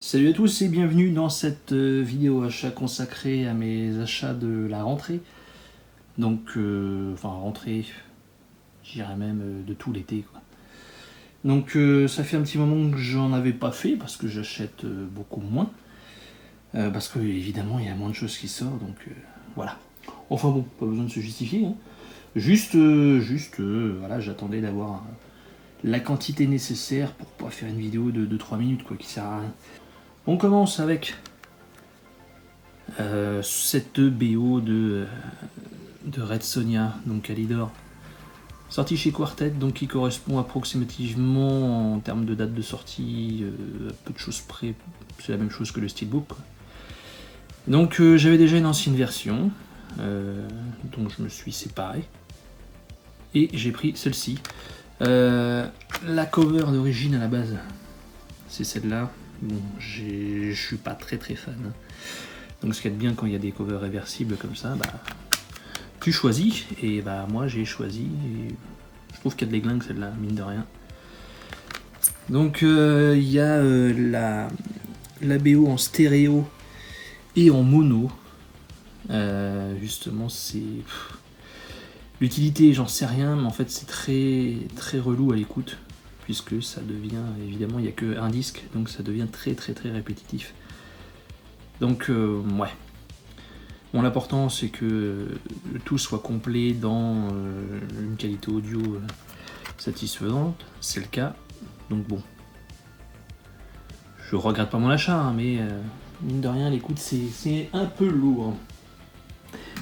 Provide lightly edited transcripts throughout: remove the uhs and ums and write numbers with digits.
Salut à tous et bienvenue dans cette vidéo achat consacrée à mes achats de la rentrée. Donc, rentrée, j'irais même de tout l'été, quoi. Donc ça fait un petit moment que j'en avais pas fait parce que j'achète beaucoup moins. Parce que évidemment il y a moins de choses qui sortent, donc voilà. Enfin bon, pas besoin de se justifier, hein. Juste, voilà, j'attendais d'avoir la quantité nécessaire pour pas faire une vidéo de 3 minutes, quoi, qui sert à rien. On commence avec cette BO de Red Sonja, donc Calidor, sorti chez Quartet, donc qui correspond approximativement en termes de date de sortie, à peu de choses près, c'est la même chose que le Steelbook, quoi. Donc j'avais déjà une ancienne version, dont je me suis séparé, et j'ai pris celle-ci. La cover d'origine à la base, c'est celle-là. Bon, je suis pas très fan. Donc ce qu'il y a de bien quand il y a des covers réversibles comme ça, tu choisis, et moi j'ai choisi, et je trouve qu'il y a de l'églingue celle-là, mine de rien. Donc il y a la BO en stéréo et en mono. Justement, c'est... L'utilité, j'en sais rien, mais en fait c'est très relou à l'écoute, puisque ça devient, évidemment, il n'y a qu'un disque, donc ça devient très répétitif. Donc, ouais. Bon, l'important c'est que tout soit complet dans une qualité audio satisfaisante, c'est le cas. Donc bon, je regrette pas mon achat, hein, mais mine de rien, l'écoute c'est un peu lourd.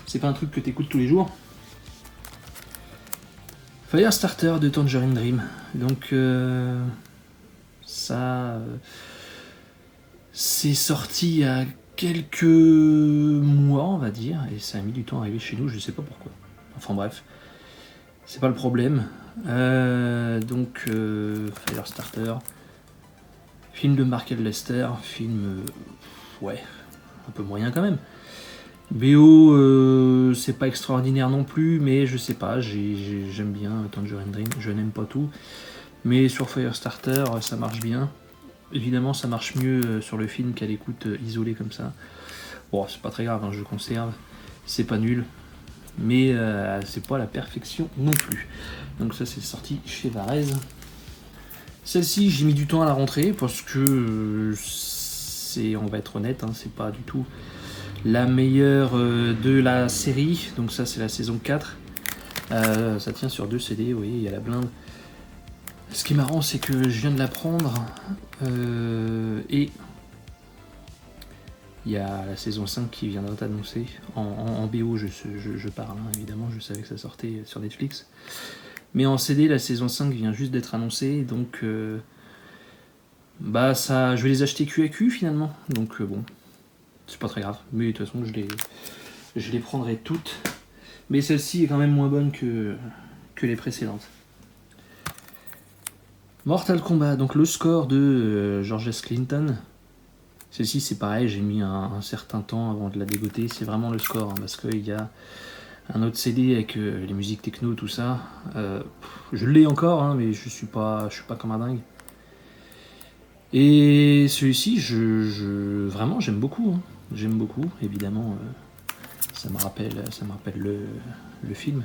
C'est pas un truc que t'écoutes tous les jours. Firestarter de Tangerine Dream. Donc ça, c'est sorti il y a quelques mois, on va dire, et ça a mis du temps à arriver chez nous, je sais pas pourquoi. Enfin bref, c'est pas le problème. Donc Firestarter, film de Mark Lester, film ouais, un peu moyen quand même. BO, c'est pas extraordinaire non plus, mais je sais pas, j'aime bien Tangerine Dream, je n'aime pas tout, mais sur Firestarter ça marche bien. Évidemment ça marche mieux sur le film qu'à l'écoute isolée comme ça. Bon, c'est pas très grave, hein, je conserve, c'est pas nul, mais c'est pas la perfection non plus. Donc ça c'est sorti chez Varese. Celle-ci j'ai mis du temps à la rentrer parce que on va être honnête, hein, c'est pas du tout la meilleure de la série. Donc ça c'est la saison 4. Ça tient sur 2 CD, vous voyez, il y a la blinde. Ce qui est marrant c'est que je viens de la prendre et il y a la saison 5 qui viendra d'annoncer. En BO je parle, hein, évidemment, je savais que ça sortait sur Netflix. Mais en CD, la saison 5 vient juste d'être annoncée, donc ça, je vais les acheter QAQ finalement. Donc bon, c'est pas très grave. Mais de toute façon, je les prendrai toutes. Mais celle-ci est quand même moins bonne que les précédentes. Mortal Kombat, donc le score de George S. Clinton. Celle-ci c'est pareil, j'ai mis un certain temps avant de la dégoter, c'est vraiment le score, hein, parce qu'il y a un autre CD avec les musiques techno, tout ça. Je l'ai encore, hein, mais je suis pas comme un dingue. Et celui-ci, vraiment j'aime beaucoup, hein. J'aime beaucoup, évidemment, ça me rappelle le film.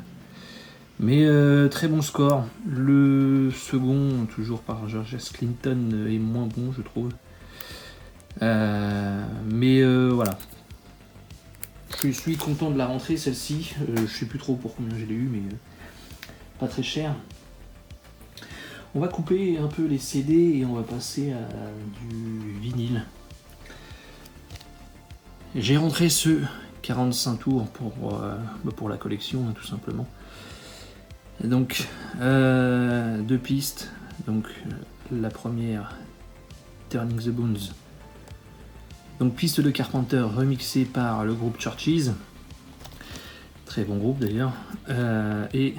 Mais très bon score. Le second, toujours par George S. Clinton, est moins bon, je trouve. Mais voilà. Je suis content de la rentrée, celle-ci. Je sais plus trop pour combien je l'ai eu, mais pas très cher. On va couper un peu les CD et on va passer à du vinyle. J'ai rentré ce 45 tours pour la collection, hein, tout simplement. Donc 2 pistes. Donc la première, Turning the Bones. Donc piste de Carpenter remixée par le groupe Churches. Très bon groupe d'ailleurs. Et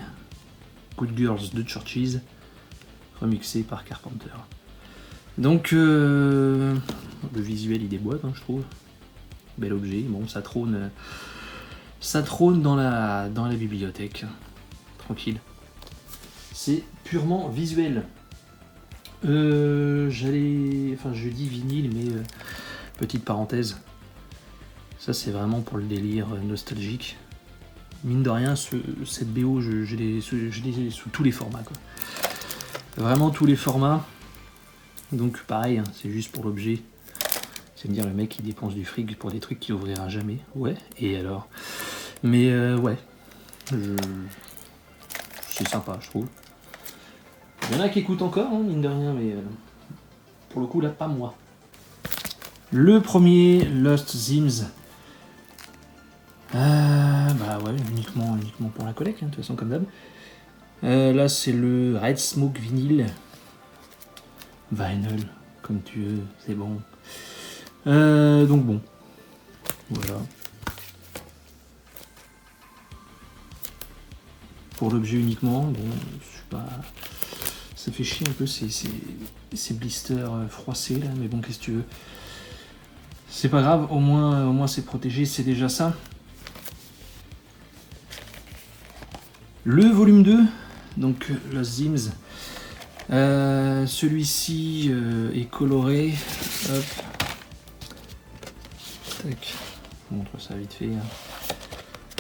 Good Girls de Churches remixé par Carpenter. Donc le visuel il déboîte, hein, je trouve. Bel objet. Bon, ça trône dans la bibliothèque. Tranquille. C'est purement visuel. Je dis vinyle, mais petite parenthèse, ça c'est vraiment pour le délire nostalgique. Mine de rien, cette BO, je l'ai sous tous les formats, quoi. Vraiment tous les formats. Donc pareil, hein, c'est juste pour l'objet. C'est me dire le mec qui dépense du fric pour des trucs qu'il ouvrira jamais. Ouais, et alors. Mais ouais, c'est sympa, je trouve. Il y en a qui écoutent encore, hein, mine de rien, mais pour le coup là, pas moi. Le premier, Lost Sims. Bah ouais, uniquement pour la collecte, hein, de toute façon comme d'hab. Là c'est le Red Smoke vinyle. Vinyl, comme tu veux, c'est bon. Donc bon, voilà. Pour l'objet uniquement, bon, je suis pas... Ça fait chier un peu ces blisters froissés là, mais bon, qu'est-ce que tu veux. C'est pas grave, au moins c'est protégé, c'est déjà ça. Le volume 2, donc Lost Sims. Celui-ci est coloré. Hop. Tac. Je vous montre ça vite fait.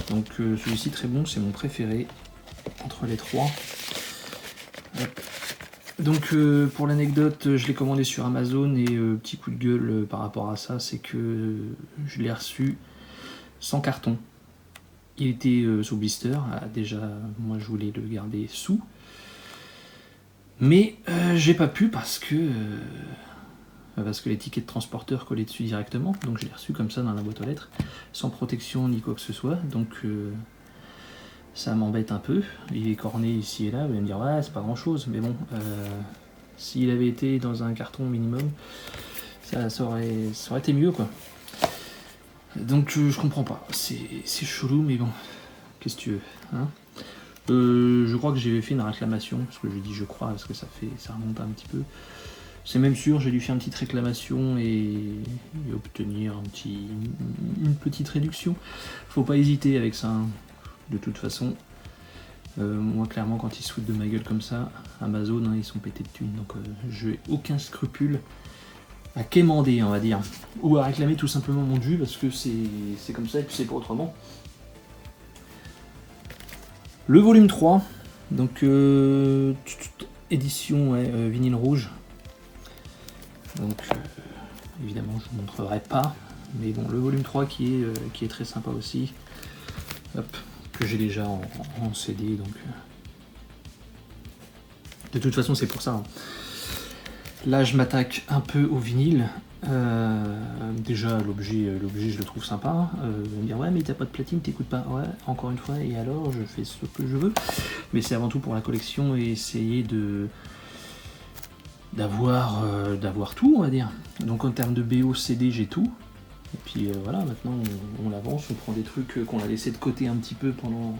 Donc celui-ci très bon, c'est mon préféré entre les trois. Hop. Donc pour l'anecdote, je l'ai commandé sur Amazon et petit coup de gueule par rapport à ça, c'est que je l'ai reçu sans carton. Il était sous blister, déjà moi je voulais le garder sous. Mais j'ai pas pu parce que l'étiquette de transporteur collait dessus directement, donc je l'ai reçu comme ça dans la boîte aux lettres, sans protection ni quoi que ce soit, donc ça m'embête un peu. Il est corné ici et là, vous allez me dire ouais c'est pas grand chose, mais bon, s'il avait été dans un carton minimum, ça aurait été mieux quoi. Donc je comprends pas, c'est chelou, mais bon, qu'est-ce que tu veux, hein. Je crois que j'ai fait une réclamation, parce que je dis je crois, parce que ça remonte un petit peu. C'est même sûr, j'ai dû faire une petite réclamation et obtenir une petite réduction. Faut pas hésiter avec ça, hein. De toute façon. Moi clairement quand ils se foutent de ma gueule comme ça, Amazon, hein, ils sont pétés de thunes, donc je n'ai aucun scrupule à quémander, on va dire. Ou à réclamer tout simplement mon dû, parce que c'est comme ça et puis c'est pas autrement. Le volume 3, donc édition vinyle rouge. Donc évidemment je ne vous montrerai pas, mais bon, le volume 3 qui est très sympa aussi. Hop, que j'ai déjà en CD, donc de toute façon c'est pour ça, hein. Là je m'attaque un peu au vinyle. Déjà l'objet je le trouve sympa. Vous me dire ouais mais t'as pas de platine, t'écoutes pas. Ouais, encore une fois, et alors je fais ce que je veux. Mais c'est avant tout pour la collection et essayer d'avoir tout, on va dire. Donc en termes de BO CD j'ai tout. Et puis voilà, maintenant on avance, on prend des trucs qu'on a laissé de côté un petit peu pendant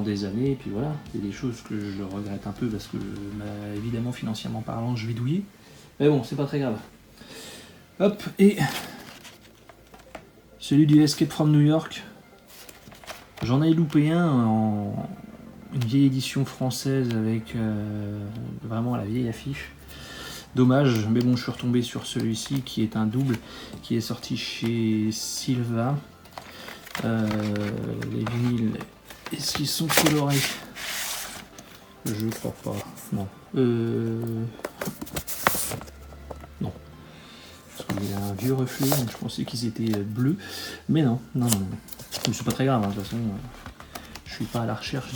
des années, et puis voilà, il y a des choses que je regrette un peu parce que évidemment financièrement parlant je vais douiller. Mais bon, c'est pas très grave. Hop, et celui du Escape from New York. J'en ai loupé un en une vieille édition française avec vraiment la vieille affiche. Dommage, mais bon, je suis retombé sur celui-ci qui est un double, qui est sorti chez Silva. Les vinyles, est-ce qu'ils sont colorés? Je crois pas, non. Non. Parce qu'il y a un vieux reflet, donc je pensais qu'ils étaient bleus. Mais non. Mais c'est pas très grave, hein, de toute façon. Je suis pas à la recherche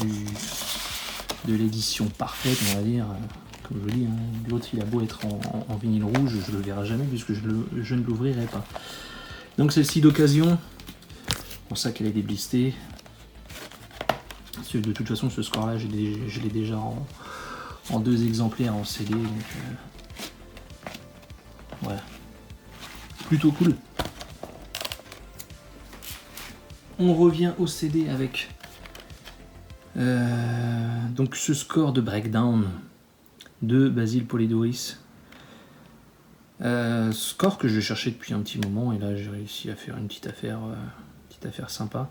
de l'édition parfaite, on va dire. Comme je vous dis, hein, l'autre il a beau être en vinyle rouge, je le verrai jamais puisque je ne l'ouvrirai pas. Donc celle-ci d'occasion, pour ça qu'elle est déblistée. De toute façon, ce score-là, je l'ai déjà en 2 exemplaires en CD, donc ouais, plutôt cool. On revient au CD avec donc ce score de Breakdown de Basile Polidoris. Score que je cherchais depuis un petit moment, et là j'ai réussi à faire une petite affaire petite affaire sympa.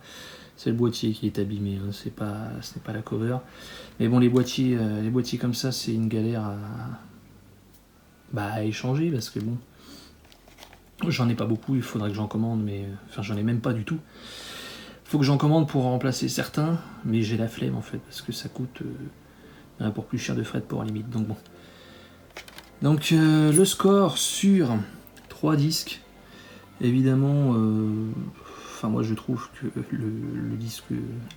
C'est le boîtier qui est abîmé, hein, ce n'est pas la cover. Mais bon, les boîtiers comme ça, c'est une galère à échanger, parce que bon, j'en ai pas beaucoup, il faudrait que j'en commande, mais enfin j'en ai même pas du tout. Faut que j'en commande pour remplacer certains, mais j'ai la flemme en fait, parce que ça coûte pour plus cher de frais de port limite, donc bon. Donc le score sur 3 disques, évidemment, moi je trouve que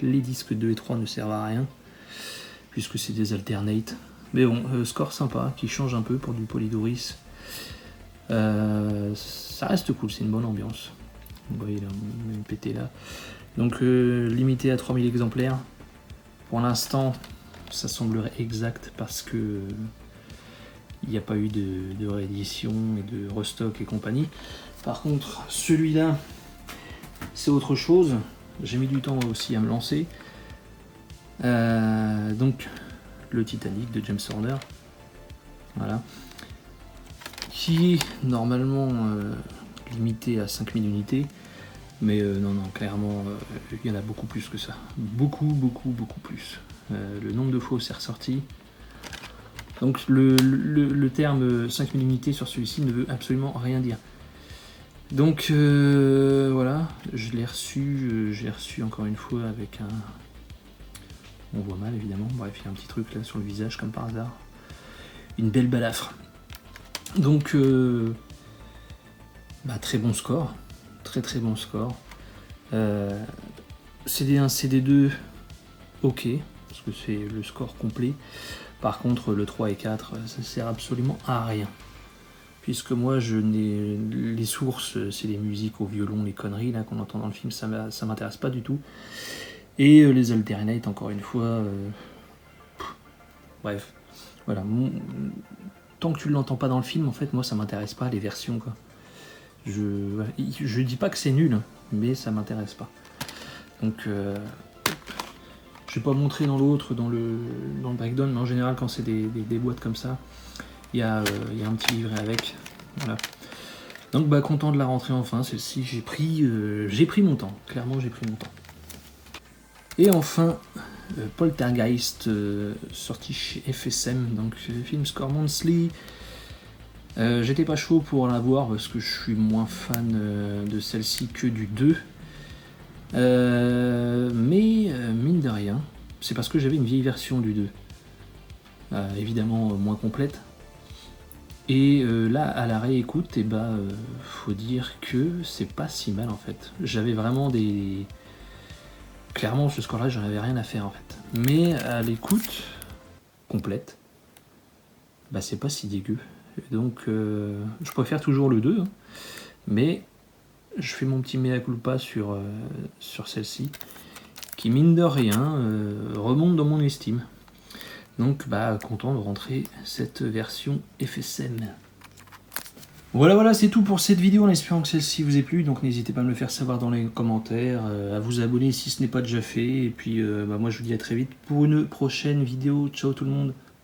les disques 2 et 3 ne servent à rien, puisque c'est des alternates. Mais bon, score sympa, qui change un peu pour du Polydoris. Ça reste cool, c'est une bonne ambiance. Vous voyez, il a même pété là. Donc limité à 3000 exemplaires. Pour l'instant, ça semblerait exact parce que il n'y a pas eu de réédition et de restock et compagnie. Par contre, celui-là, c'est autre chose. J'ai mis du temps aussi à me lancer. Donc, le Titanic de James Horner. Voilà. Qui est normalement limité à 5000 unités. Mais non, clairement, il y en a beaucoup plus que ça. Beaucoup plus. Le nombre de fois où c'est ressorti. Donc le terme 5000 unités sur celui-ci ne veut absolument rien dire. Donc voilà, je l'ai reçu encore une fois avec un... On voit mal évidemment, bref, il y a un petit truc là sur le visage comme par hasard. Une belle balafre. Donc très bon score. Très bon score. CD1, CD2, ok, parce que c'est le score complet. Par contre, le 3 et 4, ça sert absolument à rien. Puisque moi, les sources, c'est les musiques au violon, les conneries là qu'on entend dans le film, ça m'intéresse pas du tout. Et les alternates, encore une fois, bref, voilà. Tant que tu ne l'entends pas dans le film, en fait, moi, ça m'intéresse pas les versions, quoi. Je dis pas que c'est nul, mais ça m'intéresse pas. Donc, je vais pas montrer dans l'autre, dans le breakdown, mais en général, quand c'est des boîtes comme ça, il y a un petit livret avec. Voilà. Donc, content de la rentrer enfin. Celle-ci, j'ai pris mon temps. Clairement, j'ai pris mon temps. Et enfin, Poltergeist, sorti chez FSM, donc Film Score Monthly. J'étais pas chaud pour la voir parce que je suis moins fan de celle-ci que du 2. Mais mine de rien, c'est parce que j'avais une vieille version du 2. Évidemment moins complète. Et là, à la réécoute, faut dire que c'est pas si mal en fait. J'avais vraiment des... Clairement, ce score-là, j'en avais rien à faire en fait. Mais à l'écoute complète, c'est pas si dégueu. Donc, je préfère toujours le 2, hein, mais je fais mon petit mea culpa sur celle-ci, qui mine de rien remonte dans mon estime. Donc, content de rentrer cette version FSM. Voilà, c'est tout pour cette vidéo, en espérant que celle-ci vous ait plu. Donc n'hésitez pas à me le faire savoir dans les commentaires, à vous abonner si ce n'est pas déjà fait. Et puis moi je vous dis à très vite pour une prochaine vidéo. Ciao tout le monde.